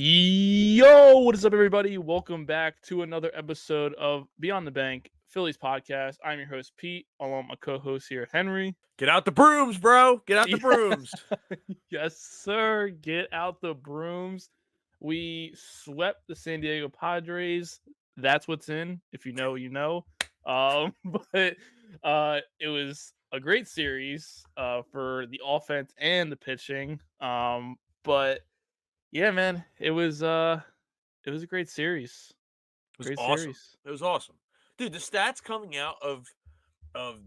Yo, what is up, everybody? Welcome back to another episode of Beyond the Bank Phillies podcast. I'm your host, Pete, along with my co-host here, Henry. Get out the brooms, bro. Get out the Yeah. brooms. Yes, sir. Get out the brooms. We swept the San Diego Padres. That's what's in. If you know, you know. But it was a great series for the offense and the pitching. But yeah, man, it was a great series. It was Great awesome. series. It was awesome. Dude, the stats coming out of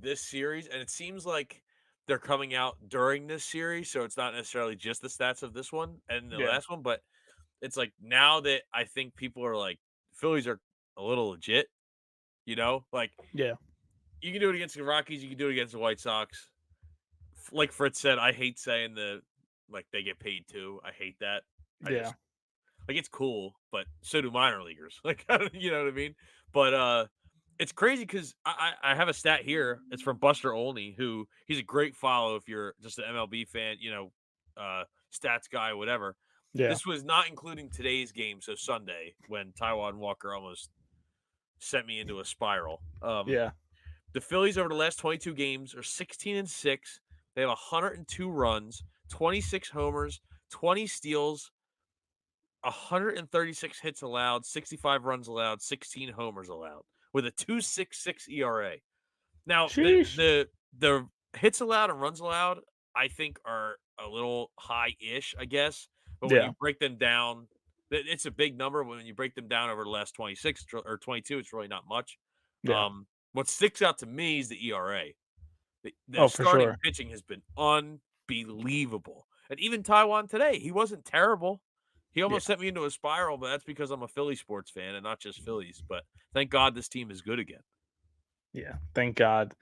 this series, and it seems like they're coming out during this series, so it's not necessarily just the stats of this one and the Yeah. last one, but it's like now that I think people are like Phillies are a little legit, Like Yeah. you can do it against the Rockies, you can do it against the White Sox. Like Fritz said, I hate saying like they get paid too. I hate that. I Yeah. just Like, it's cool, but so do minor leaguers. Like, you know what I mean? But it's crazy because I have a stat here. It's from Buster Olney, who he's a great follow if you're just an MLB fan, stats guy, whatever. Yeah. This was not including today's game, so Sunday, when Taiwan Walker almost sent me into a spiral. Yeah. The Phillies over the last 22 games are 16-6. They have 102 runs, 26 homers, 20 steals, 136 hits allowed, 65 runs allowed, 16 homers allowed, with a 2.66 ERA. Now, Sheesh. the hits allowed and runs allowed, I think, are a little high-ish, I guess. But when Yeah. you break them down, it's a big number. When you break them down over the last 26 or 22, it's really not much. Yeah. What sticks out to me is the ERA. The Oh, for starting sure. pitching has been unbelievable. And even Taiwan today, he wasn't terrible. He Yeah. almost sent me into a spiral, but that's because I'm a Philly sports fan and not just Phillies. But thank God this team is good again. Yeah. Thank God.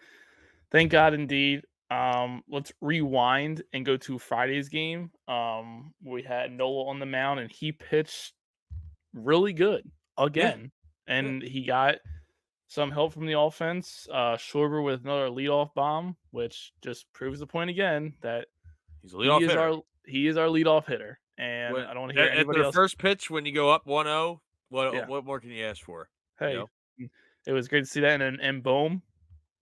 Thank God indeed. Let's rewind and go to Friday's game. We had Nola on the mound and he pitched really good Yeah, again. yeah. And he got some help from the offense. Schwarber with another leadoff bomb, which just proves the point again that He's a leadoff hitter. he is our leadoff hitter. And When I don't want to hear at anybody their else. first pitch, when you go up 1-0, Yeah. what more can you ask for? You Hey, know? it was great to see that. And Bohm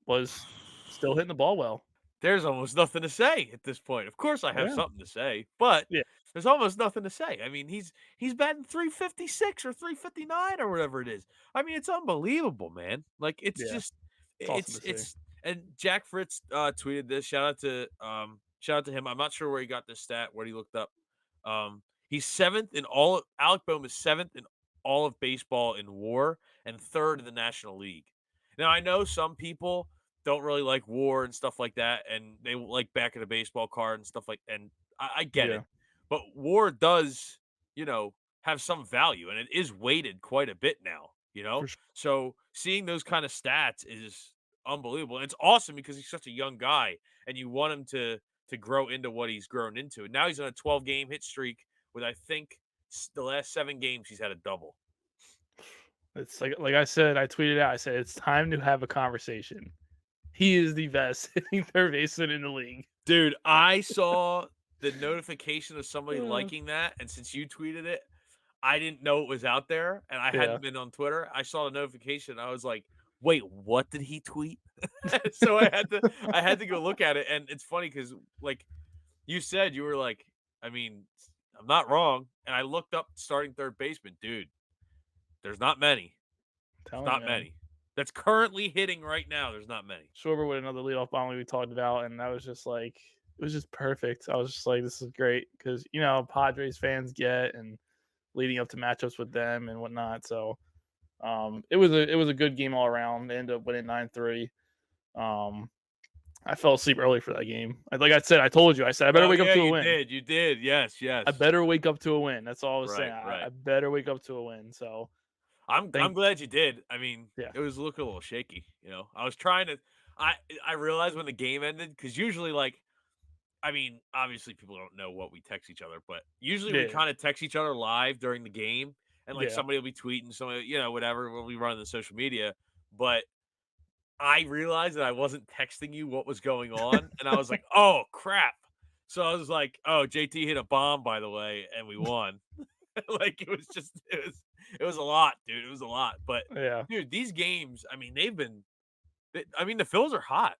was still hitting the ball well. There's almost nothing to say at this point. Of course, I have Yeah. something to say, but Yeah. there's almost nothing to say. I mean, he's batting 356 or 359 or whatever it is. I mean, it's unbelievable, man. Like it's Yeah. just It's awesome to see. it's and Jack Fritz tweeted this. Shout out to him. I'm not sure where he got this stat, what he looked up. He's seventh in all. Alec Boehm is seventh in all of baseball in WAR and third in the National League. Now I know some people don't really like WAR and stuff like that, and they like back at a baseball card and stuff like. And I get it, Yeah. but WAR does, have some value, and it is weighted quite a bit now. For sure. So seeing those kind of stats is unbelievable. And it's awesome because he's such a young guy, and you want him to grow into what he's grown into. And now he's on a 12-game hit streak with I think the last 7 games he's had a double. It's like I said, I tweeted out, I said it's time to have a conversation. He is the best hitting third baseman in the league. Dude, I saw the notification of somebody Uh, liking that, and since you tweeted it, I didn't know it was out there, and I yeah. hadn't been on Twitter. I saw the notification. I was like, "Wait, what did he tweet?" So I had to go look at it, and it's funny because like you said, you were like, I mean, I'm not wrong, and I looked up starting third baseman, dude. There's not many. There's Telling you, not man. many. That's currently hitting right now. There's not many. Schwarber with another leadoff bomb like we talked about, and that was just like it was just perfect. I was just like, this is great because Padres fans get and leading up to matchups with them and whatnot. So it was a good game all around. They ended up winning 9-3. I fell asleep early for that game. Like I said, I told you. I said I better Oh wake up yeah, to a you win. did. You did. Yes, I yes. better wake up to a win. That's all I was saying. Right, I right. better wake up to a win. So I'm thank glad you did. I mean, yeah, it was looking a little shaky. I was trying to. I realized when the game ended because usually, like, I mean, obviously people don't know what we text each other, but usually we yeah, kind of text each other live during the game, and like yeah. somebody will be tweeting, somebody, whatever when we run the social media. But I realized that I wasn't texting you what was going on, and I was like, oh crap. So I was like, oh, JT hit a bomb, by the way, and we won. Like it was a lot, dude. It was a lot. But Yeah, dude, these games, I mean, the Phils are hot.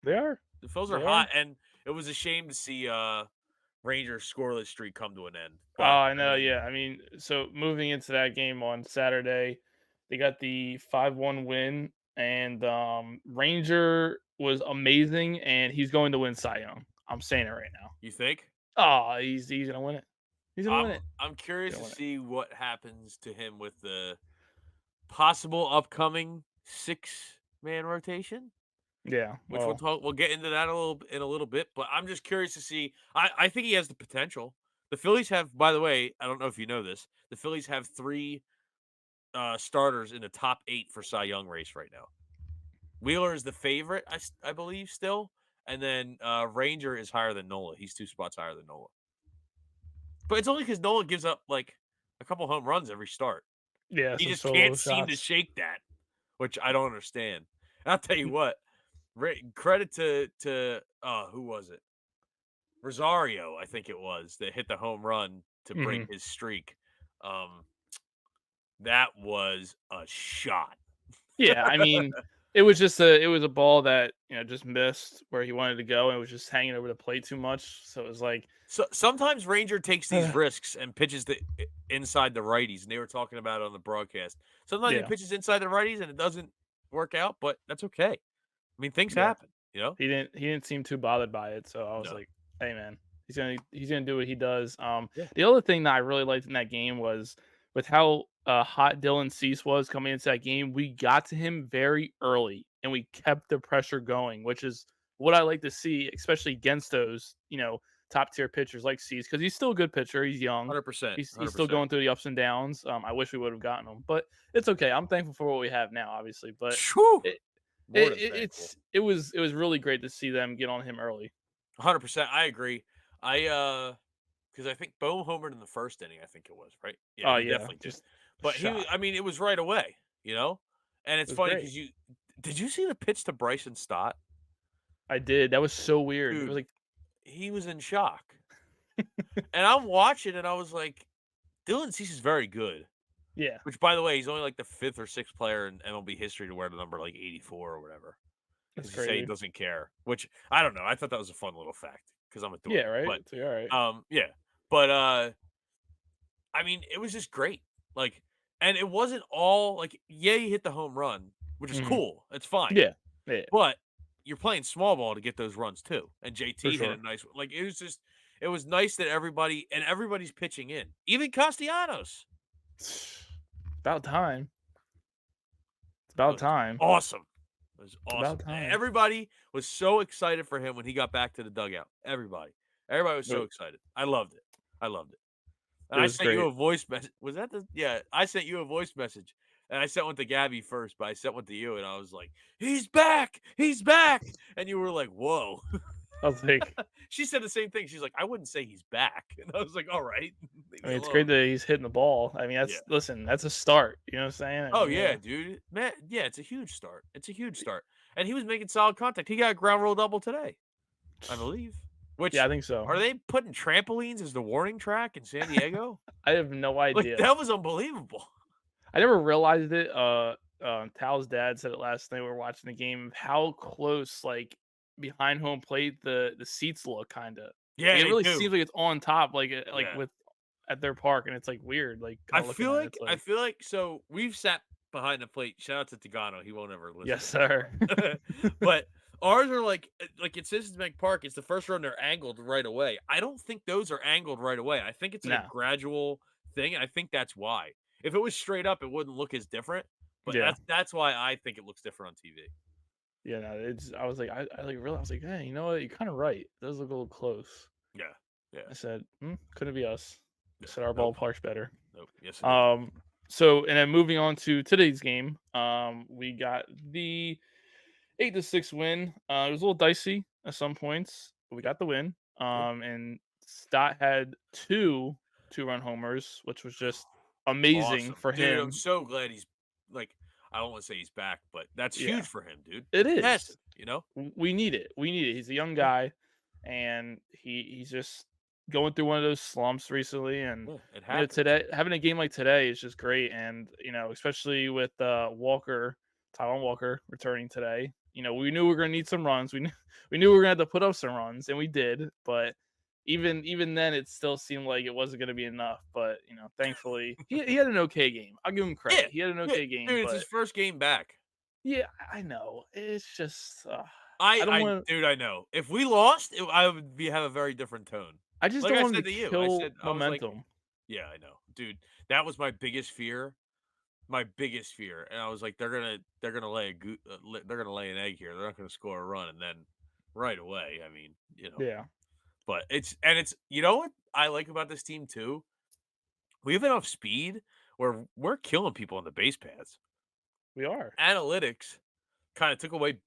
they are. The Phils are They are. hot, and it was a shame to see Rangers scoreless streak come to an end. Oh, But I I know. mean, Yeah, I mean, so moving into that game on Saturday, they got the 5-1 win, and Ranger was amazing, and he's going to win Cy Young. I'm saying it right now. you think? Oh, he's gonna win it. He's gonna win I'm it. I'm He's curious to gonna win it. see what happens to him with the possible upcoming six-man rotation. Yeah. Which Well. we'll get into that in a little bit, but I'm just curious to see. I think he has the potential. The Phillies have, by the way, I don't know if you know this. The Phillies have three starters in the top 8 for Cy Young race right now. Wheeler is the favorite, I believe, still, and then Ranger is higher than Nola. He's 2 spots higher than Nola, but it's only because Nola gives up like a couple home runs every start. Yeah. He Some just solo can't seem to shots. shake that, which I don't understand. And I'll tell you what, credit to who was it? Rosario, I think it was, that hit the home run to break Hmm. his streak. Um, that was a shot. Yeah. I mean, it was a ball that just missed where he wanted to go, and it was just hanging over the plate too much. So it was like, So sometimes Ranger takes these risks and pitches inside the righties, and they were talking about it on the broadcast. Sometimes he yeah, pitches inside the righties and it doesn't work out, but that's okay. I mean, things yeah. happen, you know? He didn't seem too bothered by it, so I was No. like, "Hey, man, he's gonna do what he does." Yeah. The other thing that I really liked in that game was with how hot Dylan Cease was coming into that game. We got to him very early, and we kept the pressure going, which is what I like to see, especially against those top tier pitchers like Cease, because he's still a good pitcher. He's young. 100%. He's still 100%. going through the ups and downs. I wish we would have gotten him, but it's okay. I'm thankful for what we have now, obviously. But Whew! it, More it, than it thankful. it was really great to see them get on him early. 100%. I agree. Because I think Bo homered in the first inning, I think it was, right? Yeah, Oh he yeah, definitely did. just But shot. I mean, it was right away, you know? And It it's was funny great. because did you see the pitch to Bryson Stott? I did. That was so weird. It was Dude, like, he was in shock. And I'm watching and I was like, Dylan Cease is very good. yeah, Which, by the way, he's only like the 5th or 6th player in MLB history to wear the number like 84 or whatever. that's Because he say he crazy. doesn't care, which I don't know. I thought that was a fun little fact because I'm a dork. Yeah, right. But It's like, all right. yeah. But I mean, it was just great. Like, and it wasn't all like, yeah, he hit the home run, which is Mhm. cool. It's fine. Yeah, yeah, But you're playing small ball to get those runs too. And for JT hit a sure. nice one. Like it was nice that everybody's pitching in. Even Castellanos. About time. It's That about was time. awesome. It was It's about awesome. time. Everybody was so excited for him when he got back to the dugout. Everybody. Everybody was so It, excited. I loved it. I loved it. And it I was sent you great. a voice message. Was that the Yeah, I sent you a voice message. And I sent one to Gabby first, but I sent one to you and I was like, "He's back! He's back!" And you were like, "Whoa." I was like, She said the same thing. She's like, "I wouldn't say he's back." And I was like, "All right, leave I me mean, it's great alone." that he's hitting the ball. I mean, Yeah. that's a start. You know what I'm saying? I Oh mean, yeah, yeah, dude. Man, yeah, it's a huge start. It's a huge start. And he was making solid contact. He got a ground roll double today, I believe. yeah, I Which think so. are they putting trampolines as the warning track in San Diego? I have no Like idea. that was unbelievable. I never realized it. Tal's dad said it last night. We were watching the game. How close, like behind home plate, the seats look kind of. Yeah, Like, it they really do. seems like it's on top, like Yeah. with at their park, and it's like weird, like kind of looking at it. It's I like, feel like so we've sat behind the plate. Shout out to Tagano. He won't ever listen yes, to sir. this. But ours are like at Citizens Bank Park, it's the first row and they're angled right away. I don't think those are angled right away. I think it's like a No, gradual thing, and I think that's why. If it was straight up, it wouldn't look as different. But yeah, that's why I think it looks different on TV. yeah. No, it's. I was like, I like realized, I was like, hey, you know what? You're kind of right. It does look a little close. Yeah. Yeah. I said, couldn't be us. I Yeah. said our Nope. ballpark's better. Nope. Yes, it is. Um, so and then moving on to today's game, we got the 8-6 win. It was a little dicey at some points, but we Yep. got the win. Yep. And Stott had two-run homers, which was just amazing Awesome. for Dude, I'm him. so glad he's like I don't want to say he's back, but that's Yeah, huge for him, dude. it That's massive, is. you know? We need it. We need it. He's a young Yeah. guy, and he's just going through one of those slumps recently, and Yeah, it happens. today having a game like today is just great, and especially with Taiwan Walker returning today. We knew we were gonna need some runs. We knew we knew we were gonna have to put up some runs, and we did. But even then, it still seemed like it wasn't gonna be enough. But thankfully, he had an okay game. I'll give him Yeah, credit. He had an yeah, okay game, dude, it's his but first game back. yeah, I know it's just I I don't I want. dude, I know. If we lost, I would be have a very different tone. I just Like don't I want him said to to you, kill I was like, momentum. yeah, I know, dude. That was my biggest fear, and I was like, they're gonna they're gonna lay an egg here. They're not gonna score a run, and then right away, I mean, Yeah, but it's you know what I like about this team too? We have enough speed where we're killing people on the base paths. we are. Analytics kind of took away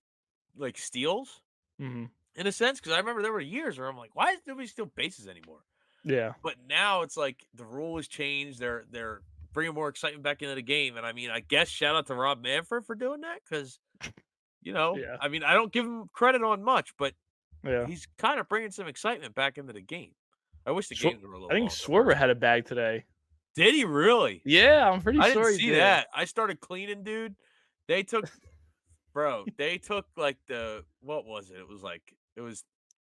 like steals Hmm. in a sense because I remember there were years where I'm like, why is nobody steal bases anymore? Yeah, But now it's like the rule has changed. They're bringing more excitement back into the game, and I mean, I guess shout out to Rob Manfred for doing that because yeah, I mean, I don't give him credit on much, but yeah. he's kind of bringing some excitement back into the game. I wish the Schwar games were a I little think longer Schwarber had personally. a bag today. Did he really? Yeah, I'm pretty I didn't sure he see did. that. I started cleaning, dude. They took bro, they took like the what was it? It was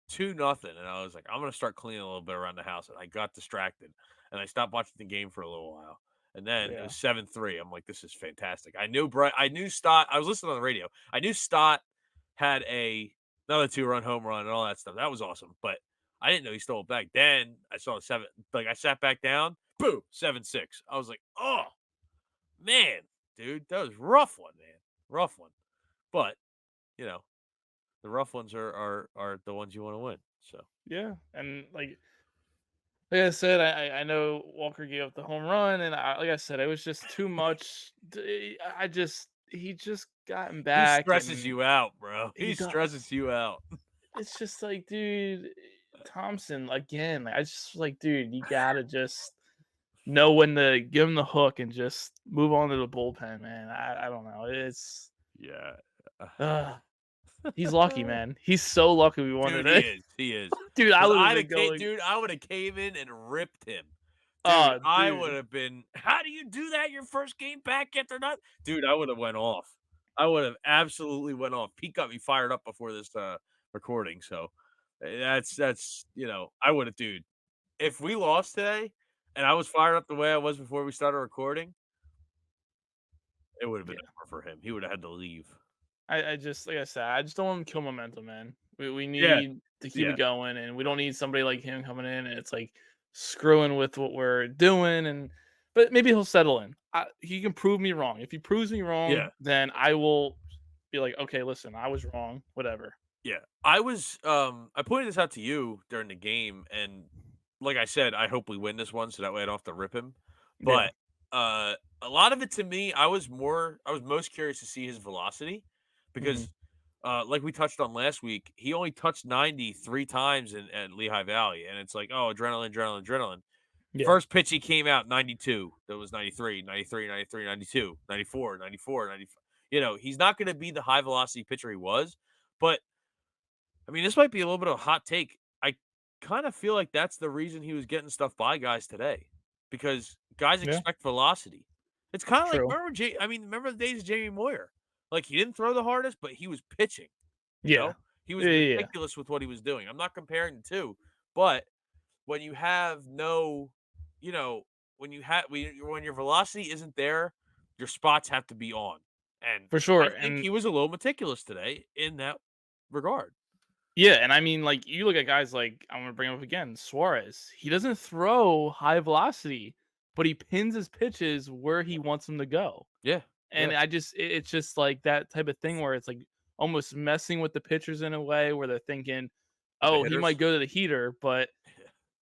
2-0, and I was like, "I'm gonna start cleaning a little bit around the house," and I got distracted, and I stopped watching the game for a little while, and then it Yeah, was 7-3. I'm like, "This is fantastic." I knew Stott I was listening on the radio. I knew Stott had another two-run home run and all that stuff. That was awesome, but I didn't know he stole it back. Then I saw the 7 like, I sat back down, boom, 7-6. I was like, "Oh, man, dude, that was a rough one, man. Rough one." But, you know, the rough ones are the ones you wanna win, so yeah, and like I said, I know Walker gave up the home run, and like I said, it was just too much. He just gotten he back, stresses and you out, bro. he He stresses does. you out. It's just like, dude, Thompson again. I just like, dude, you gotta just know when to give him the hook and just move on to the bullpen, man. I don't know. It's Yeah. uh, he's lucky, man. He's so lucky we won Dude, today. he is. Dude, I Because would have been going, I would have came in and ripped him. Dude, oh, I would dude. have been, "How do you do that your first game back after not" Dude, I would have went off. I would have absolutely went off. Pete got me fired up before this, recording, so, I would have dude, if we lost today and I was fired up the way I was before we started recording, it would have been Yeah. over for him. He would have had to leave. I just like I said, I just don't want him to kill momentum, man. We Yeah, need to keep it yeah, going, and we don't need somebody like him coming in and it's like screwing with what we're doing. And but maybe he'll settle in. He can prove me wrong. If he proves me wrong, yeah. then I will be like, okay, listen, I was wrong. Whatever. Yeah. I pointed this out to you during the game, and like I said, I hope we win this one so that way I don't have to rip him. Yeah. But a lot of it to me, I was most curious to see his velocity Hmm. because like we touched on last week, he only touched 90 3 times at Lehigh Valley, and it's like, oh, adrenaline, adrenaline, adrenaline. Yeah. First pitch he came out 92, that was 93, 93, 93, 92, 94, 94, 95. He's not going to be the high velocity pitcher he was, but I mean, this might be a little bit of a hot take. I kind of feel like that's the reason he was getting stuff by guys today, because guys Yeah. expect velocity. It's kind of like True. remember the days of Jamie Moyer. Like he didn't throw the hardest, but he was pitching. You Yeah. know, he was Yeah. Yeah. Yeah. meticulous with what he was doing. I'm not comparing the two, but when you have no, you know, when your velocity isn't there, your spots have to be on. And For sure. I think And he was a little meticulous today in that regard. yeah, and I mean, like you look at guys like I'm gonna bring up again, Suarez. He doesn't throw high velocity, but he pins his pitches where he wants them to go. Yeah, And yeah. it's just like that type of thing where it's like almost messing with the pitchers in a way where they're thinking, With the oh, he might hitters? go to the heater, but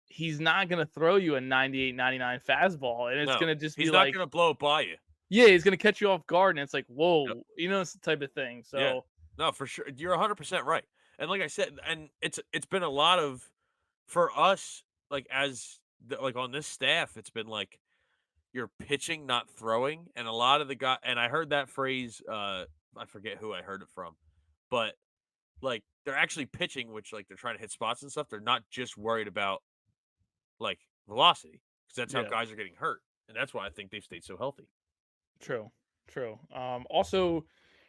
he's not gonna throw you a 98, 99 fastball. And it's No, gonna just be he's not like, gonna blow it by you. yeah, he's gonna catch you off guard. And it's like, Yep. whoa, it's the type of thing. Yeah. So No, for sure. You're 100% right. And like I said, and it's been a lot of for us, like, like, on this staff, it's been like you're pitching, not throwing, and a lot of the guy and I heard that phrase, I forget who I heard it from, but, like, they're actually pitching, which, like, they're trying to hit spots and stuff. They're not just worried about like velocity, because that's how Yeah. guys are getting hurt, and that's why I think they've stayed so healthy. True. True. Also,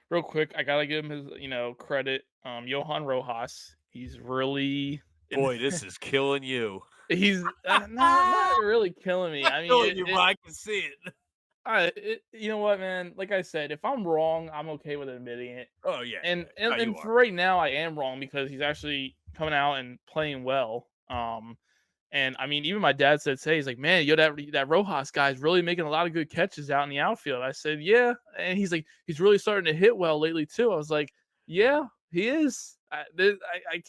real quick, I gotta give him his, credit. Johan Rojas. He's really in. Boy, this is killing you. He's not really killing me. Not I mean, killing you, but I can see it. you know what, man? Like I said, if I'm wrong, I'm okay with admitting it. Oh yeah, And yeah. and, No, you and are. for right now, I am wrong because he's actually coming out and playing well. And I mean, even my dad said, "Say, he's like, man, that Rojas guy is really making a lot of good catches out in the outfield." I said, "Yeah," and he's like, "He's really starting to hit well lately too." I was like, "Yeah, he is." I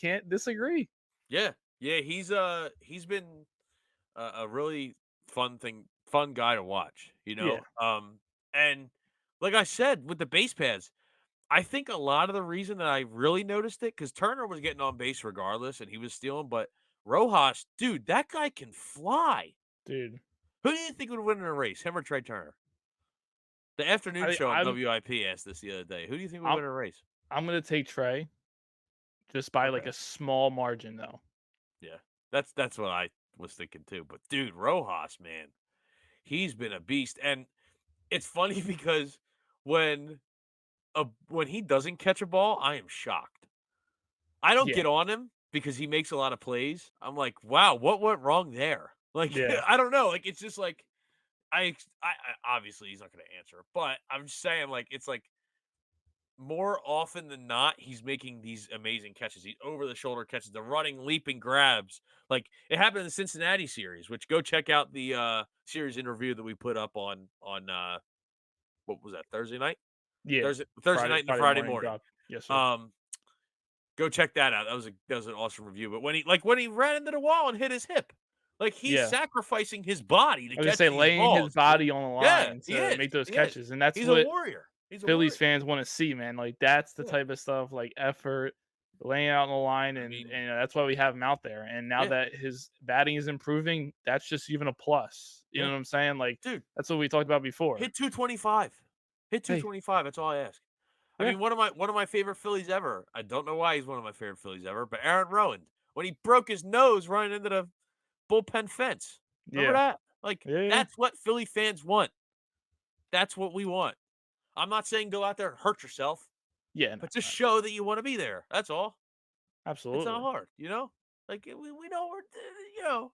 can't disagree. Yeah, yeah. He's been a really fun guy to watch. Yeah, And like I said with the base paths, I think a lot of the reason that I really noticed it, because Turner was getting on base regardless, and he was stealing, but Rojas, dude, that guy can fly. dude. Who do you think would win in a race, him or Trey Turner? The afternoon show on I'm WIP asked this the other day. Who do you think would I'm win in a race? I'm gonna take Trey just by like Okay. a small margin though. Yeah. That's what I was thinking too. But dude, Rojas, man, he's been a beast. And it's funny because when when he doesn't catch a ball, I am shocked. I don't Yeah, get on him because he makes a lot of plays. I'm like, wow, what went wrong there? Like, yeah, I don't know. Like, it's just like I obviously he's not going to answer, but I'm just saying, like, it's like more often than not, he's making these amazing catches. These over the shoulder catches, the running, leaping grabs. Like it happened in the Cincinnati series, which go check out the series interview that we put up on what was that, Thursday night? yeah. Thursday night and the Friday Friday morning morning. drop. Yes, sir. Um, Go check that out. That was an awesome review. But when he ran into the wall and hit his hip, like he's Yeah. sacrificing his body to I was gonna catch say these laying his balls, dude. body on the Yeah, line he to is. make those He is. catches, and that's He's a what warrior. He's a Phillies warrior. fans want to see, man. Like that's the Yeah. type of stuff, like effort, laying out on the line, I and mean, that's why we have him out there. And now yeah, that his batting is improving, that's just even a plus. You know yeah, what I'm saying? Like dude. that's what we talked about before. Hit 225. Hit Hey, 225. That's all I ask. I yeah, mean, one of my favorite Phillies ever. I don't know why he's one of my favorite Phillies ever, but Aaron Rowan, when he broke his nose running into the bullpen fence. Remember yeah, that? Like, yeah, yeah, that's what Philly fans want. That's what we want. I'm not saying go out there and hurt yourself, yeah. No, but just show that you want to be there. That's all. It's not absolutely. hard. Like we know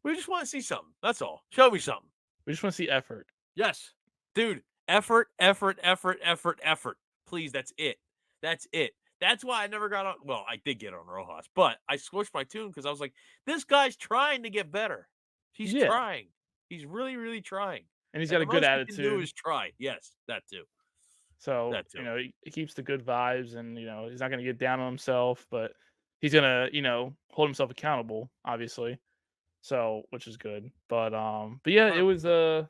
we just want to see something. That's all. Show me something. We just want to see effort. Yes. Dude, effort, effort, effort, effort, effort. Please, that's it. That's it. That's why I never got on. Well, I did get on Rojas, but I switched my tune because I was like, this guy's trying to get better. He's Yeah, trying. He's really, really trying. and he's And got the a good most he can do attitude. is try. Yes, that too. So, That too. he keeps the good vibes and, he's not gonna get down on himself, but he's gonna, hold himself accountable, obviously. So, which is good. But yeah, it 100%. was a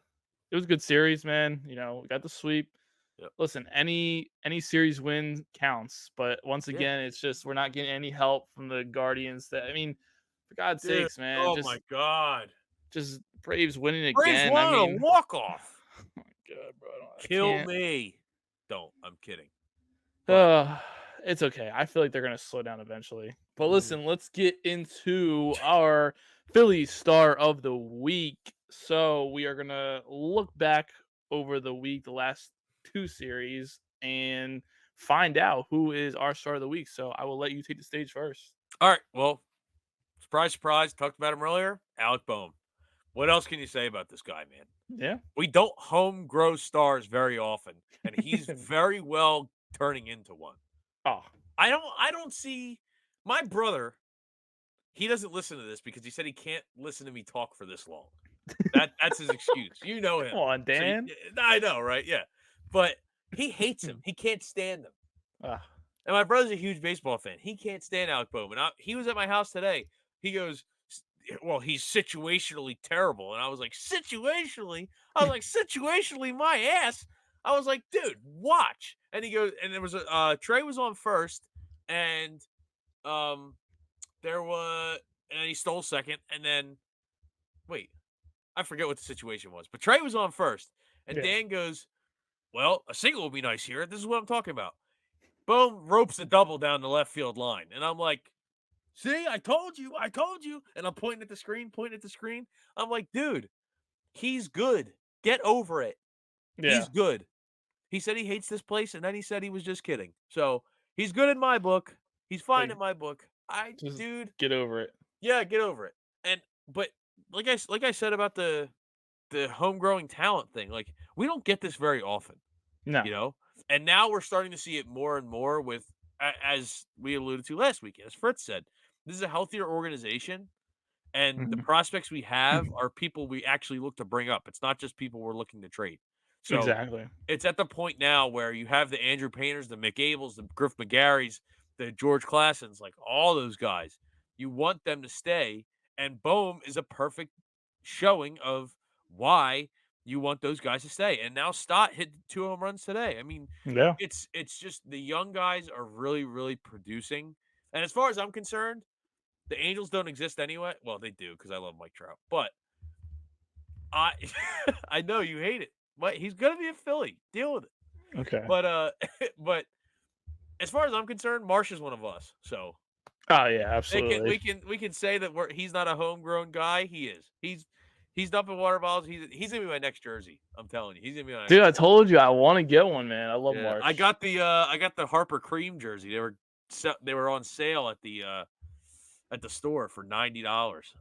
good series, man. We got the sweep. Yep. Listen, any series win counts, but once Yeah. again, it's just we're not getting any help from the Guardians. That I mean, for God's Dude. sakes, man, Oh just my God. just Braves winning Braves again. I won on a mean, walk-off. oh my God, bro, I Kill can't. me. Don't. I'm kidding. But It's okay. I feel like they're gonna slow down eventually. But mm, listen, let's get into our Philly star of the week. So we are gonna look back over the week, the last two series, and find out who is our star of the week. So I will let you take the stage first. all right. Well, surprise, surprise. Talked about him earlier. Alec Boehm. What else can you say about this guy, man? Yeah. We don't home grow stars very often, and he's very well turning into one. Oh, I don't see my brother. He doesn't listen to this because he said he can't listen to me talk for this long. That's his excuse. You know come him. on, So Dan. I know, right? Yeah. But he hates him. He can't stand him. Ah, And my brother's a huge baseball fan. He can't stand Alec Boehm. And he was at my house today. He goes, well, he's situationally terrible. And I was like, situationally? I was like, situationally, my ass. I was like, dude, watch. And he goes, and there was Trey was on first, and um, there was, and he stole second, and then wait, I forget what the situation was, but Trey was on first, and yeah. Dan goes, well, a single would be nice here. This is what I'm talking about. Boom, ropes a double down the left field line. And I'm like, See, I told you, I told you. And I'm pointing at the screen, pointing at the screen. I'm like, dude, he's good. Get over it. Yeah, He's good. He said he hates this place, and then he said he was just kidding. So he's good in my book. He's fine in like my book. just Dude, get over it. yeah, get over it. And but like I said about the homegrowing talent thing, like we don't get this very often, No. you know. And now we're starting to see it more and more with, as we alluded to last week, as Fritz said, this is a healthier organization, and the Mhm. prospects we have are people we actually look to bring up. It's not just people we're looking to trade. So Exactly. it's at the point now where you have the Andrew Painters, the McAbles, the Griff McGarrys, the George Classens, like all those guys. You want them to stay, and Bohm is a perfect showing of why you want those guys to stay. And now Stott hit 2 home runs today. I mean, Yeah. it's just the young guys are really, really producing. And as far as I'm concerned, the Angels don't exist anyway. Well, they do because I love Mike Trout, but I I know you hate it, but he's gonna be a Philly. Deal with it. Okay. But but as far as I'm concerned, Marsh is one of us. So Oh yeah, they can absolutely. we can say that he's not a homegrown guy. He is. He's dumping water balls. He's gonna be my next jersey. I'm telling you, he's gonna be my next Dude, I jersey. told you I want to get one, man. I love Yeah, Marsh. I got the Harper Cream jersey. They were on sale at the store for $90.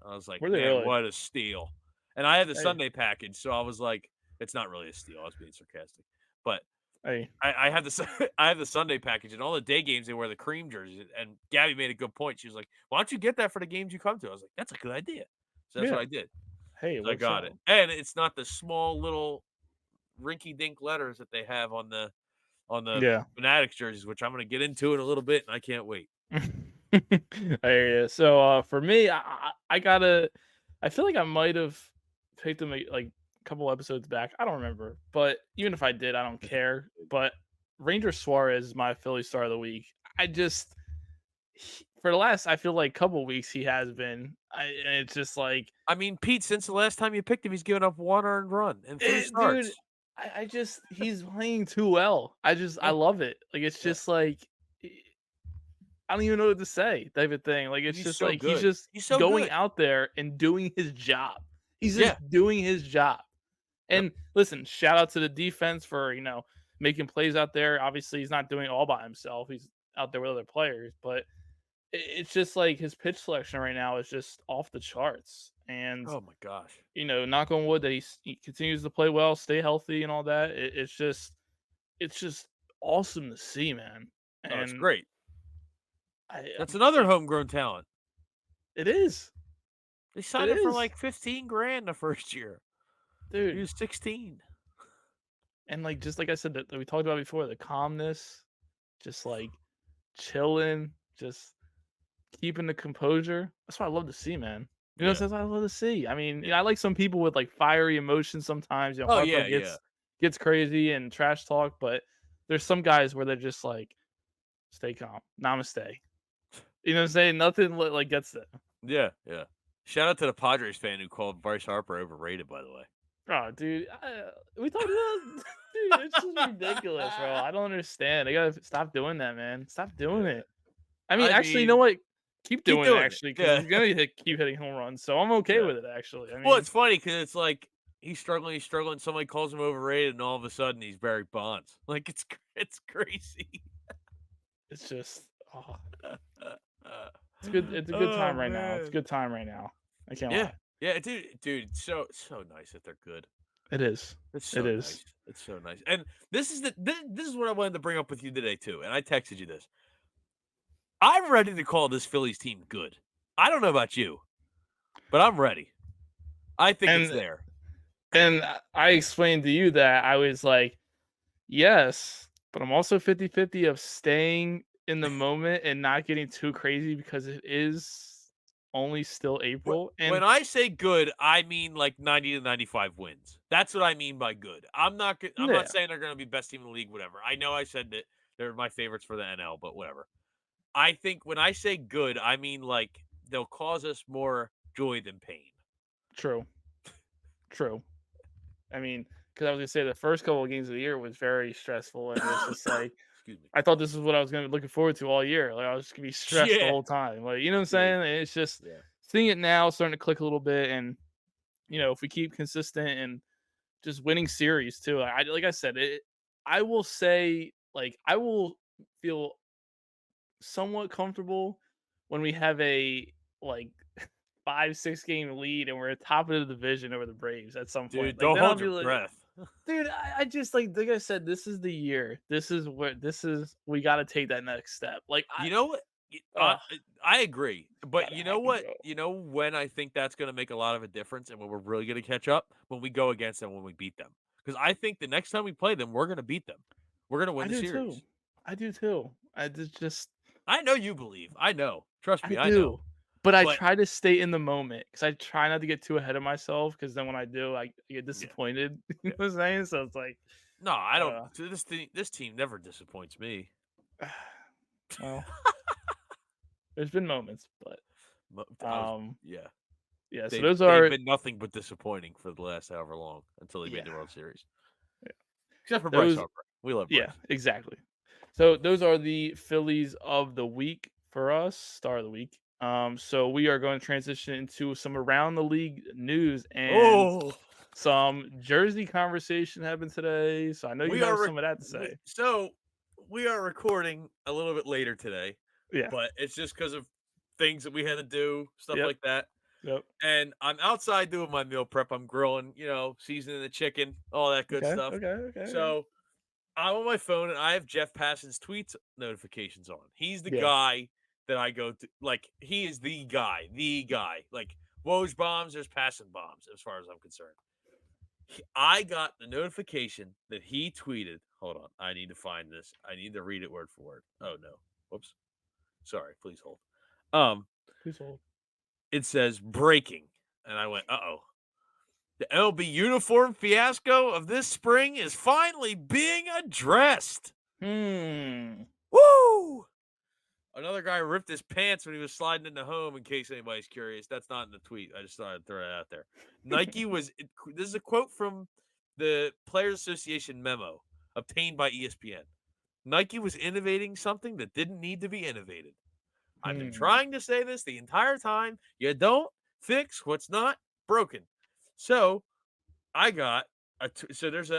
I was like, Were they man, really? what a steal! And I had the Hey, Sunday package, so I was like, it's not really a steal. I was being sarcastic, but hey, I had the I have the Sunday package, and all the day games they wear the cream jerseys. And Gabby made a good point. She was like, "Why don't you get that for the games you come to?" I was like, "That's a good idea." So that's what yeah. I did. Hey, it So I works got out. it, and it's not the small little rinky dink letters that they have on the Yeah. Fanatics jerseys, which I'm going to get into in a little bit, and I can't wait. I hear ya. So for me, I gotta. I feel like I might have picked him like a couple episodes back. I don't remember, but even if I did, I don't care. But Ranger Suarez is my Philly star of the week. I just for the last, I feel like couple weeks he has been. And it's just like, I mean, Pete, since the last time you picked him, he's given up 1 earned run and 3 dude. starts. I just he's playing too well. I Yeah, love it. Like it's yeah, just like I don't even know what to say type of thing. Like, it's he's just so like he's good. just He's so going good. out there and doing his job. He's just Yeah, doing his job. yep. And listen, shout out to the defense for, making plays out there. Obviously, he's not doing it all by himself. He's out there with other players, but it's just like his pitch selection right now is just off the charts. And, Oh my gosh. knock on wood that he continues to play well, stay healthy and all that. It's just awesome to see, man. Oh, it's And great. That's I'm another like, homegrown talent. it is. They It signed him for is. like 15 grand the first year. He Dude, was 16. and, just like I said that we talked about before, the calmness, just, chilling, just keeping the composure. That's what I love to see, man. Yeah. That's what I love to see. I mean, Yeah. I like some people with, fiery emotions sometimes, Oh, Harper yeah, yeah. gets crazy and trash talk, but there's some guys where they're just like, "Stay calm. Namaste." You know what I'm saying? Nothing gets them. Yeah, yeah. Shout out to the Padres fan who called Bryce Harper overrated, by the way. Oh, dude, we talked about dude, it's just ridiculous, bro. I don't understand. They gotta stop doing that, man. Stop doing Yeah. it. I mean, I actually, you know mean, what? Keep keep doing it doing it. actually, because Yeah. he's gonna keep hitting home runs. So I'm okay Yeah. with it. Actually, I Well, mean, it's funny because it's like he's struggling, somebody calls him overrated, and all of a sudden he's Barry Bonds. Like, it's crazy. it's just it's good. It's a good Oh, time right now. It's a man. good time right now. I can't Yeah. lie. Yeah, dude, so nice that they're good. It is. It's It so is. nice. It's so nice. And this is what I wanted to bring up with you today too. And I texted you this. I'm ready to call this Phillies team good. I don't know about you, but I'm ready. I think it's And there. I explained to you that I was like, yes, but I'm also 50-50 of staying in the moment and not getting too crazy because it is only still April. When And I say good, I mean like 90 to 95 wins. That's what I mean by good. I'm not yeah, saying they're going to be best team in the league, whatever. I know I said that they're my favorites for the NL, but whatever. I think when I say good, I mean like they'll cause us more joy than pain. true, true. I mean, because I was gonna say the first couple of games of the year was very stressful, and it was just like Excuse me. I thought this is what I was gonna be looking forward to all year. Like I was just gonna be stressed the Yeah, whole time. Like you know what I'm dude. saying? And it's just Yeah, seeing it now starting to click a little bit, and if we keep consistent and just winning series too. Like I said, I will say like I will feel somewhat comfortable when we have a like 5-6 game lead and we're at top of the division over the Braves at some point. dude. Like Don't then I'll hold be your like, breath. dude, I just like I said, this is the year. This is we got to take that next step. Like You know what? uh, I agree, but gotta you know happen, what? bro. You know when I think that's going to make a lot of a difference, and when we're really going to catch up when we go against them when we beat them. Because I think the next time we play them, we're going to beat them. We're going to win I the do too. series. I do too. Just I know you believe. I know. Trust I me, I know. do. But I But try to stay in the moment because I try not to get too ahead of myself. Because then when I do, I get yeah, disappointed. You know yeah. what I'm saying? So it's like, No, I don't. uh, This team never disappoints me. well, there's been moments, but um, Yeah. yeah. So They've those they've are been nothing but disappointing for the last however long until they made yeah, the World Series. yeah. Except for Bryce Those Harper. We love yeah, Bryce. exactly. So those are the Phillies of the week for us, star of the week. So we are going to transition into some around the league news and Oh, some jersey conversation happened today. So I know you we are have rec- some of that to we, say. so we are recording a little bit later today, Yeah. but it's just because of things that we had to do, stuff Yep. like that. Yep. And I'm outside doing my meal prep. I'm grilling, seasoning the chicken, all that good Okay. stuff. Okay. Okay. Okay. So I'm on my phone and I have Jeff Passan's tweets notifications on. He's the Yeah. guy that I go to. Like, he is the guy, the guy. Like, Woj bombs, there's Passan bombs, as far as I'm concerned. I got the notification that he tweeted. Hold on. I need to find this. I need to read it word for word. Oh, no. Whoops. Sorry. Please hold. Um, Please hold. it says breaking. And I went, uh-oh. The LB uniform fiasco of this spring is finally being addressed. Hmm. Woo! Another guy ripped his pants when he was sliding into home, in case anybody's curious. That's not in the tweet. I just thought I'd throw that out there. Nike was, this is a quote from the Players Association memo obtained by ESPN. Nike was innovating something that didn't need to be innovated. I've been Hmm. trying to say this the entire time. You don't fix what's not broken. So I got so there's I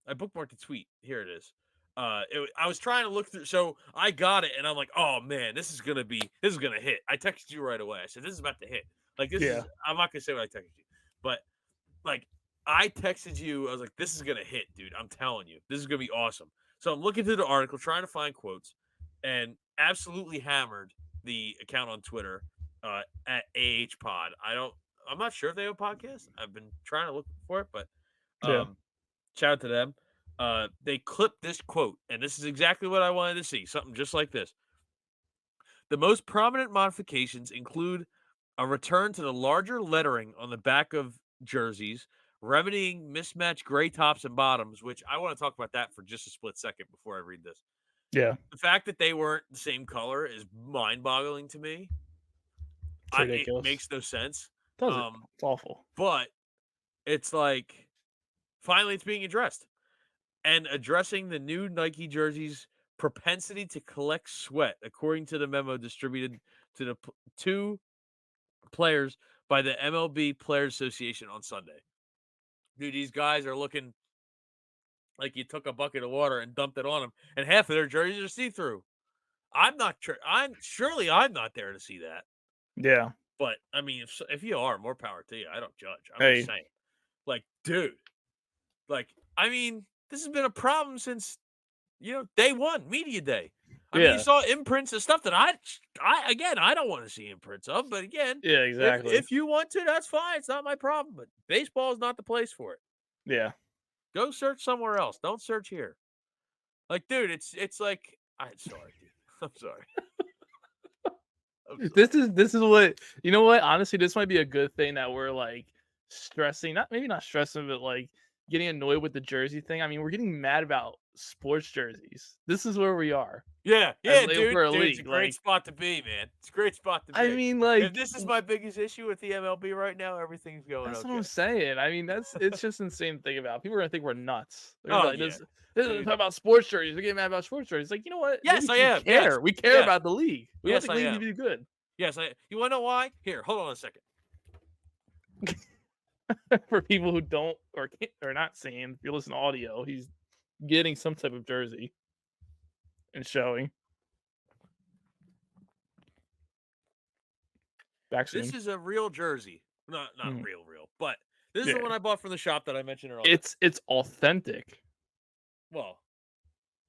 bookmarked a tweet. Here it is. I was trying to look through, so I got it, and I'm like, oh man, this is gonna hit. I texted you right away. I said this is about to hit. Like this Yeah. is. I'm not gonna say what I texted you, but like I texted you. I was like, this is gonna hit, dude. I'm telling you, this is gonna be awesome. So I'm looking through the article, trying to find quotes, and absolutely hammered the account on Twitter at AH Pod. I'm not sure if they have a podcast. I've been trying to look for it, but Yeah. um, shout out to them. They clipped this quote, and this is exactly what I wanted to see. Something just like this. The most prominent modifications include a return to the larger lettering on the back of jerseys, remedying mismatched gray tops and bottoms, which I want to talk about that for just a split second before I read this. Yeah. The fact that they weren't the same color is mind-boggling to me. It's It ridiculous. makes no sense. Does it? Um, It's awful. but it's like finally it's being addressed. And addressing the new Nike jerseys' propensity to collect sweat, according to the memo distributed to the two players by the MLB Players Association on Sunday. Dude, these guys are looking like you took a bucket of water and dumped it on them, and half of their jerseys are see-through. I'm not sure. I'm not there to see that. Yeah. But I mean, if you are, more power to you. I don't judge. I'm just Hey. saying, like, dude, like, I mean, this has been a problem since day one, media day. I mean, you Yeah. saw imprints of stuff that I don't want to see imprints of. But again, Yeah. if Exactly. if you want to, that's fine. It's not my problem. But baseball is not the place for it. Yeah. Go search somewhere else. Don't search here. Like, dude, it's like I'm sorry, dude. I'm sorry. I'm This sorry. is this is what you know what? Honestly, this might be a good thing that we're like stressing, not maybe not stressing, but like getting annoyed with the jersey thing. I mean, we're getting mad about sports jerseys. This is where we are Yeah, as yeah, for a dude, it's a league. great Like, spot to be, man. It's a great spot to I be. mean, If like this is my biggest issue with the MLB right now, everything's going that's what okay. I'm saying. I mean, it's just insane to think about. People are gonna think we're nuts. They're gonna be Oh like, yeah, They're dude. talking about sports jerseys. They're getting mad about sports jerseys. Like, you know what? Yes, I We am. Yes, care. We care yes, about the league. We want yes, the I league to am. be good. Yes, I. You want to know why? Here, hold on a second. For people who don't or can't or not seeing, if you're listening to audio, he's getting some type of jersey and showing. Back This soon. is a real jersey. Not Mhm. real, but this is the Yeah. one I bought from the shop that I mentioned earlier. It's authentic. Well,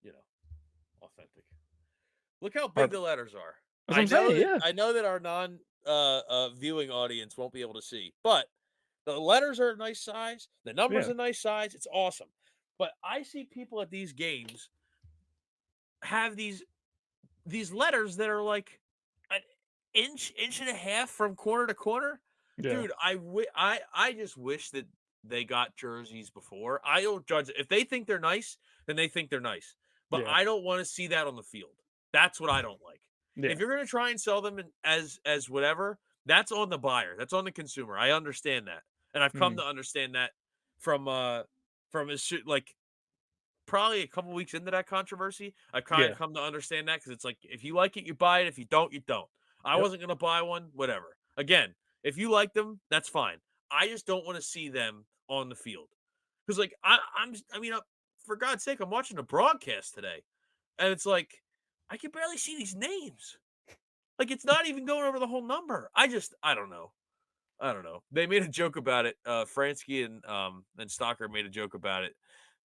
you know, authentic. Look how Or big the letters are. that's what I'm saying. Yeah. I know that our non viewing audience won't be able to see, but the letters are a nice size. The numbers Yeah. are a nice size. It's awesome. But I see people at these games have these letters that are like an inch and a half from corner to corner. Yeah. Dude, I just wish that they got jerseys before. I don't judge it. If they think they're nice, then they think they're nice. But Yeah. I don't want to see that on the field. That's what I don't like. Yeah. If you're going to try and sell them as whatever, that's on the buyer. That's on the consumer. I understand that. And I've come Mhm. to understand that from like probably a couple weeks into that controversy, I kind Yeah. of come to understand that because it's like if you like it, you buy it. If you don't, you don't. I Yep. wasn't gonna buy one, whatever. Again, if you like them, that's fine. I just don't want to see them on the field because, like, I mean, for God's sake, I'm watching a broadcast today, and it's like I can barely see these names. Like, it's not even going over the whole number. I don't know. I don't know. They made a joke about it. Fransky and Stalker made a joke about it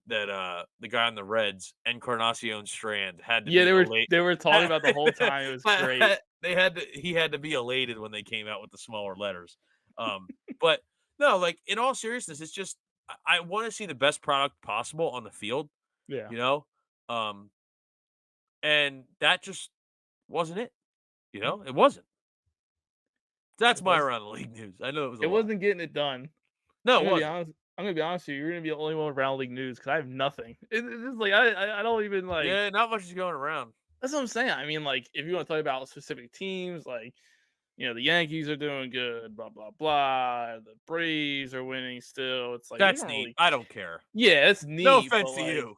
that the guy on the Reds, Encarnacion Strand, had to Yeah, be elate. they were talking about the whole time. It was great. They had to he had to be elated when they came out with the smaller letters. But no, like in all seriousness, it's just I want to see the best product possible on the field, Yeah. you know? Um, and that just wasn't it, you Yeah. know? It wasn't. That's It my was around the league news. I know it was a it lot. wasn't getting it done. No, I'm it gonna be wasn't. honest. I'm gonna be honest with you. You're gonna be the only one with round league news because I have nothing. It's just like I don't even like. Yeah, not much is going around. That's what I'm saying. I mean, like if you want to talk about specific teams, like the Yankees are doing good, blah blah blah. The Braves are winning still. It's like we That's don't neat. really. I don't care. Yeah, it's No neat, but offense to like you.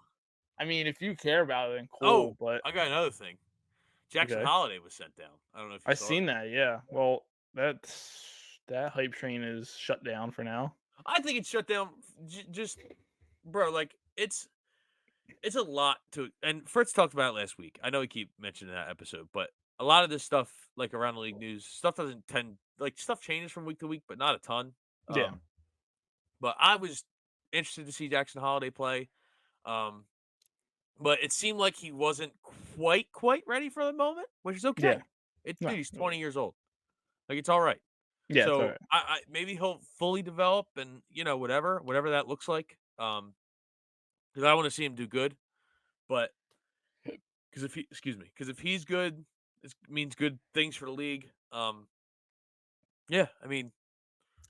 I mean, if you care about it, then Oh, cool. But I got another thing. Jackson okay, Holiday was sent down. I don't know if you I've saw seen that. that. Yeah. Well, that hype train is shut down for now. I think it's shut down. Just, bro, like it's a lot to. And Fritz talked about it last week. I know we keep mentioning that episode, but a lot of this stuff, like around the league news, stuff doesn't tend like stuff changes from week to week, but not a ton. Yeah. Um, but I was interested to see Jackson Holiday play. Um, but it seemed like he wasn't quite ready for the moment, which is Yeah. okay. It's No. dude, he's 20 years old. Like it's all right. Yeah. It's all So right. I maybe he'll fully develop and whatever that looks like. Because I want to see him do good, but because if he because if he's good, it means good things for the league. Yeah, I mean,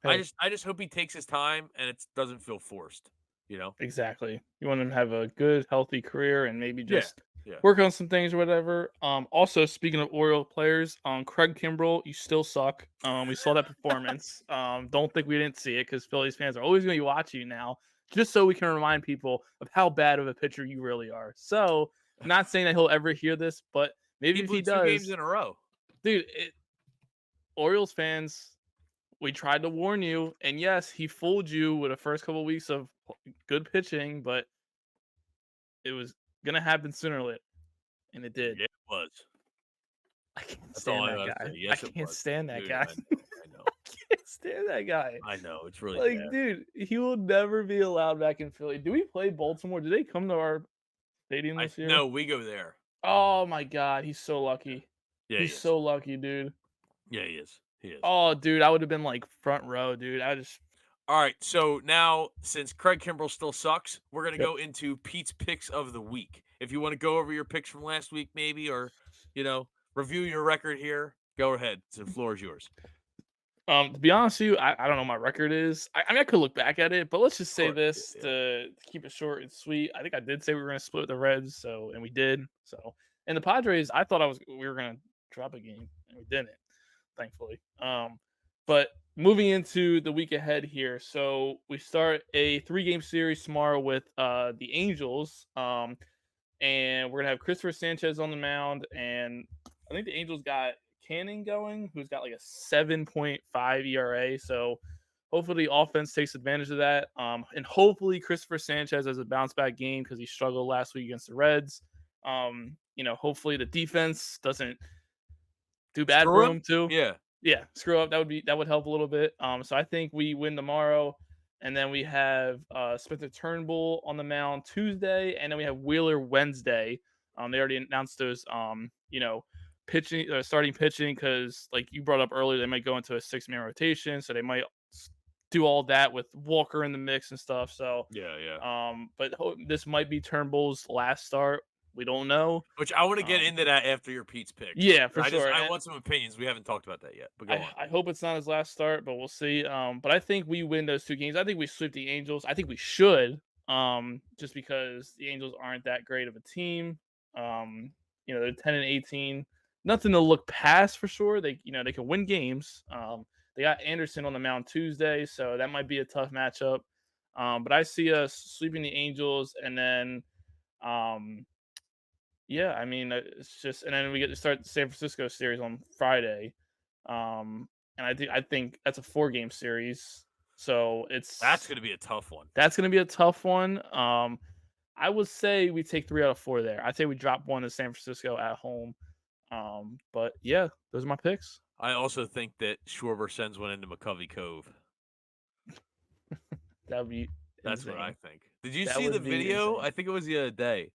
Hey. I just hope he takes his time and it doesn't feel forced. You know? Exactly. You want him to have a good, healthy career and maybe Yeah, just yeah. work on some things or whatever. Also speaking of Oriole players, Craig Kimbrell, you still suck. We saw that performance. Don't think we didn't see it because Phillies fans are always going to be watching you now, just so we can remind people of how bad of a pitcher you really are. So, not saying that he'll ever hear this, but maybe He if blew he 2 games does, in a row. dude, Orioles fans, we tried to warn you, and yes, he fooled you with the first couple weeks of good pitching, but it was gonna happen sooner or later, and it did. Yeah, it was. I can't That's all stand I that gotta guy. say. I Yes, it can't was, stand that dude. guy. I know. I can't stand that guy. I know. It's really Like, bad. dude, he will never be allowed back in Philly. Do we play Baltimore? Did they come to our stadium I this year? no, we go there. Oh my god, he's so Yeah, lucky. yeah, he He's is. so lucky, dude. Yeah, he is. He is. Oh, dude, I would have been like front row, dude. I just All right, so now since Craig Kimbrell still sucks, we're gonna yep. go into Pete's picks of the week. If you want to go over your picks from last week, maybe, or review your record here, go ahead. The floor is yours. To be honest with you, I don't know what my record is. I mean, I could look back at it, but let's just Of say course. this Yeah. to keep it short and sweet. I think I did say we were going to split with the Reds, and we did. So, and the Padres, I thought we were going to drop a game, and we didn't, thankfully. But moving into the week ahead here, so we start a 3-game series tomorrow with the Angels. And we're gonna have Christopher Sanchez on the mound, and I think the Angels got Canning going, who's got like a 7.5 ERA. So hopefully the offense takes advantage of that. And hopefully Christopher Sanchez has a bounce back game because he struggled last week against the Reds. Hopefully the defense doesn't do bad Screw for him? him too. Yeah. Yeah, screw up. That would help a little bit. So I think we win tomorrow, and then we have Spencer Turnbull on the mound Tuesday, and then we have Wheeler Wednesday. They already announced those. Pitching, starting pitching, because like you brought up earlier, they might go into a 6-man rotation, so they might do all that with Walker in the mix and stuff. So, Yeah, yeah. but this might be Turnbull's last start. We don't know. Which I wanna get Um, into that after your Pete's picks. yeah, for sure. I And want some opinions. We haven't talked about that yet, but go I on. I hope it's not his last start, but we'll see. But I think we win those 2 games. I think we sweep the Angels. I think we should, just because the Angels aren't that great of a team. They're 10 and 18. Nothing to look past for sure. They can win games. They got Anderson on the mound Tuesday, so that might be a tough matchup. But I see us sweeping the Angels, and then um, yeah, I mean, it's just, and then we get to start the San Francisco series on Friday, and I think that's a 4-game series, so That's gonna be a tough one. that's gonna be a tough one. I would say we take 3 out of 4 there. I'd say we drop 1 to San Francisco at home. But yeah, those are my picks. I also think that Schwarber sends one into McCovey Cove. That would be That's what I insane. think. Did you That see the would be video? insane. I think it was the other day.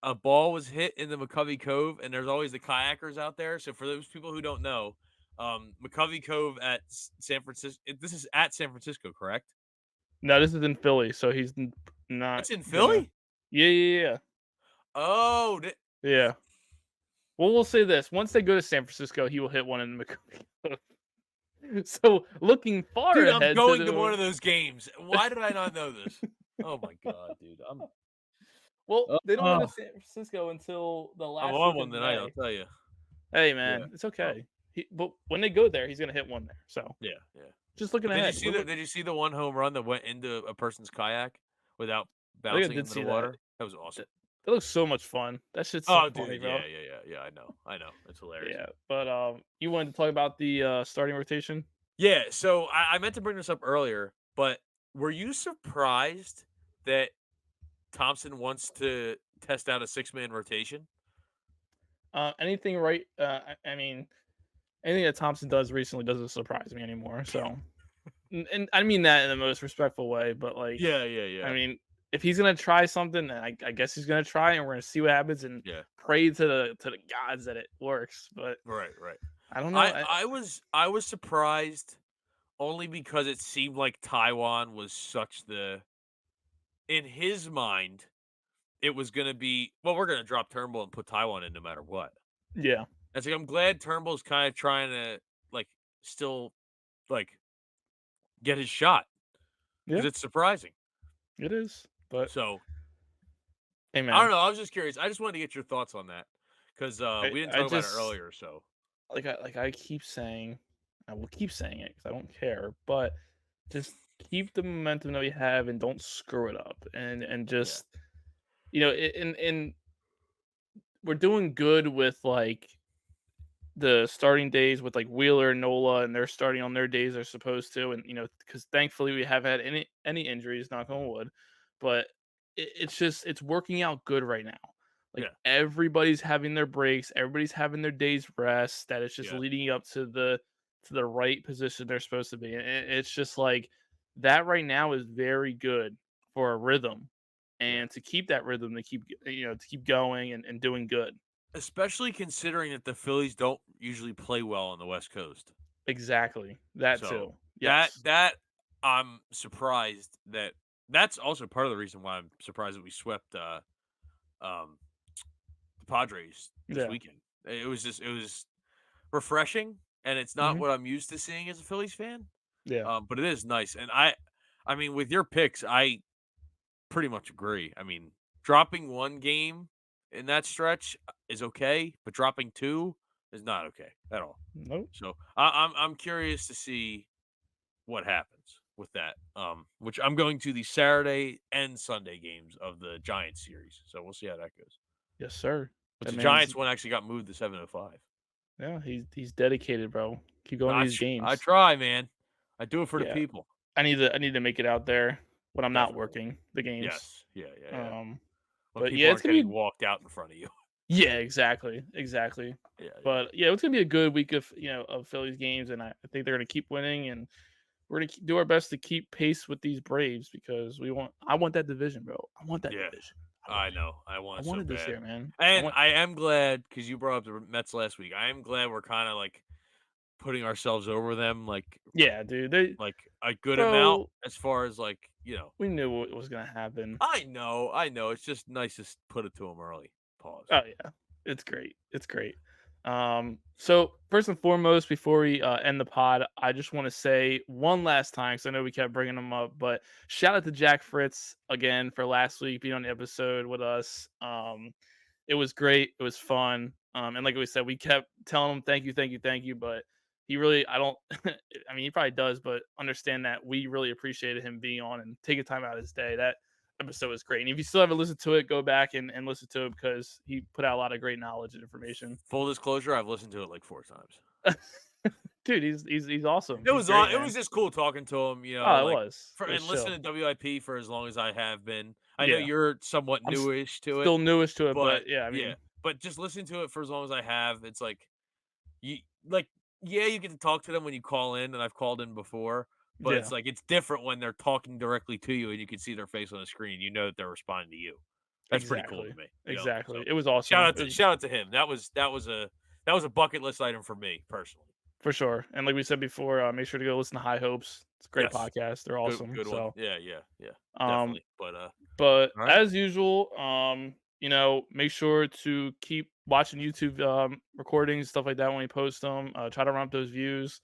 A ball was hit in the McCovey Cove, and there's always the kayakers out there. So for those people who don't know, McCovey Cove at San Francisco. This is at San Francisco, correct? No, this is in Philly, so he's not It's in gonna. Philly. Yeah, yeah, Oh, yeah, yeah. Well, we'll say this: once they go to San Francisco, he will hit one in McCoy. So looking far dude, I'm ahead to going to one the of those games. Why did I not know this? Oh my god, dude, well, they don't go to oh, San Francisco until the I'm last on week one of tonight. I'll May. tell you. Hey, Yeah. man, it's Oh, okay. But when they go there, he's gonna hit one there. So yeah, yeah. just looking But did you ahead. see the Did you see the one home run that went into a person's kayak without I think I bouncing did into the see that. water? That was awesome. That, that looks so much fun. That shit's so Oh, funny, dude, bro. yeah, yeah, yeah, yeah. I know. It's hilarious. Yeah, but you wanted to talk about the starting rotation? Yeah. So I meant to bring this up earlier, but were you surprised that Thompson wants to test out a 6-man rotation? Anything right? I mean, anything that Thompson does recently doesn't surprise me anymore. So, and I mean that in the most respectful way. But like, Yeah, yeah, I yeah, mean, if he's gonna try something, then I guess he's gonna try, and we're gonna see what happens, and yeah. pray to the gods that it works. But Right, right. I don't know. I was surprised only because it seemed like Taiwan was such the in his mind it was gonna be, well, we're gonna drop Turnbull and put Taiwan in no matter what. Yeah, It's like I'm glad Turnbull's kind of trying to like still like get his shot because yeah, it's surprising. it is. But So hey, I don't man, know. I was just curious. I just wanted to get your thoughts on that because I we didn't I talk about it just earlier. So I keep saying, I will keep saying it because I don't care. But just keep the momentum that we have and don't screw it up. And yeah, just and we're doing good with like the starting days with like Wheeler and Nola, and they're starting on their days they're supposed to, and because thankfully we have had any injuries, knock on wood, but it's working out good right now. Like yeah, everybody's having their breaks, everybody's having their days rest. That it's just yeah, leading up to the right position they're supposed to be. And it's just like that right now is very good for a rhythm, yeah. and to keep that rhythm, to keep going and doing good. Especially considering that the Phillies don't usually play well on the West Coast. Exactly. That So too. that Yes. that I'm surprised that that's also part of the reason why I'm surprised that we swept um the Padres this Yeah. weekend. It was refreshing, and it's not Mhm. what I'm used to seeing as a Phillies fan. Yeah. But it is nice. And I mean with your picks, I pretty much agree. I mean, dropping one game in that stretch is okay, but dropping two Is not okay at all. Nope. So I'm curious to see what happens with that. Which I'm going to the Saturday and Sunday games of the Giants series. So we'll see how that goes. Yes, sir. But That the man's Giants one actually got moved to 7:05. yeah, he's dedicated, bro. Keep going to these I games. try, man. I do it for the Yeah. people. I need to make it out there when I'm not Definitely. working the games. Yes. Yeah, yeah, yeah. Um, When but yeah, people it's aren't gonna getting be walked out in front of you. yeah, exactly, exactly. Yeah, yeah. But yeah, it's gonna be a good week of of Phillies games, and I think they're gonna keep winning, and we're gonna do our best to keep pace with these Braves because I want that division, bro. I want that Yeah. division. I I want it. know. I I want it want so it this bad. year, man. I And want I am glad because you brought up the Mets last week. I am glad we're kind of like putting ourselves over them, yeah, dude. They like a good amount bro, as far as like. we knew what was gonna happen. I know. It's just nice to put it to them early. Pause. Oh yeah, it's great. It's great. So first and foremost, before we end the pod, I just want to say one last time because I know we kept bringing them up, but shout out to Jack Fritz again for last week being on the episode with us. It was great. It was fun. And like we said, we kept telling him thank you, thank you, thank you. But he really, I don't, I mean, he probably does, but understand that we really appreciated him being on and taking time out of his day. That episode was great. And if you still haven't listened to it, go back and listen to it because he put out a lot of great knowledge and information. Full disclosure, I've listened to it like 4 times. Dude, he's awesome. It He's was great, it was man. just cool talking to him, Oh, it like was. for It was and chill. listening to WIP for as long as I have been. I know Yeah. you're somewhat I'm newish to it, still newish to it, but but yeah, I yeah, mean, but just listening to it for as long as I have, it's like you like yeah, you get to talk to them when you call in, and I've called in before, but yeah, it's like it's different when they're talking directly to you and you can see their face on the screen. You know that they're responding to you. That's pretty cool to exactly. me. So Exactly. It was awesome. It was shout out to him. That was a bucket list item for me personally. for sure. And like we said before, make sure to go listen to High Hopes. It's a great Yes. podcast. They're awesome. Good one. So, Yeah, yeah, yeah. um, Definitely. But but all right. as usual, make sure to keep watching YouTube recordings, stuff like that when we post them. Try to run up those views.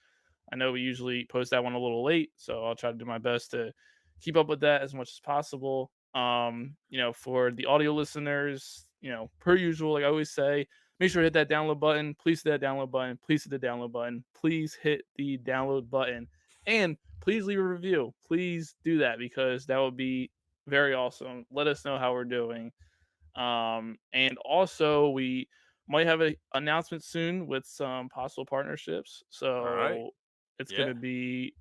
I know we usually post that one a little late, so I'll try to do my best to keep up with that as much as possible. For the audio listeners, per usual, like I always say, make sure to hit that download button. Please hit that download button. Please hit the download button. Please hit the download button. And please leave a review. Please do that because that would be very awesome. Let us know how we're doing. And also we might have an announcement soon with some possible partnerships. All right. So it's Yeah. gonna be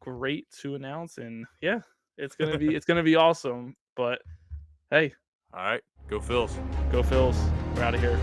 great to announce and yeah, it's gonna be awesome. But hey, All right. Go Phils. go Phils. We're out of here.